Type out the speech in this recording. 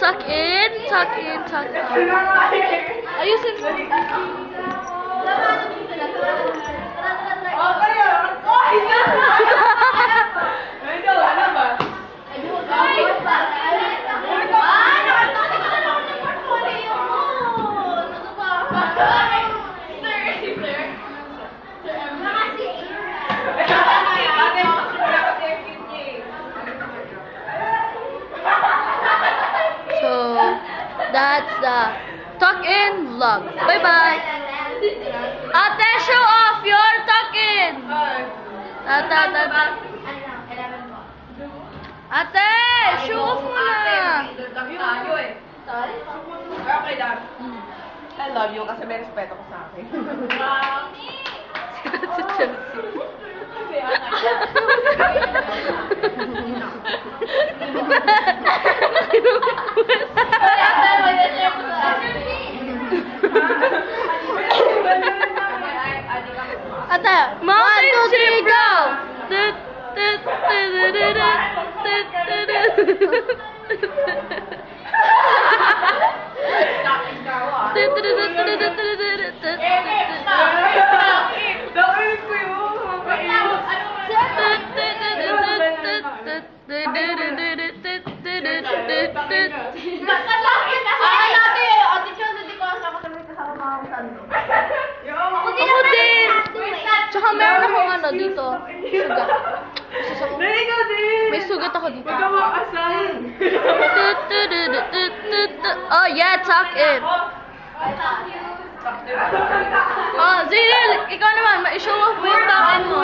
tuck in, tuck in, tuck in. Ayusin mo. So, that's the tuck-in vlog. Bye-bye. Ate, show off your tuck-in. Ate, show off mo na. Okay lang. I love you kasi may respeto ko sa akin. Si Chelsea. Ate, mountain sheep go! Ako din! Tsaka meron akong ano dito. Sugat. May sugat ako dito. Oh yeah, tuck in. Oh, Zinil, ikaw naman, ma-show off mo yung tuck in mo.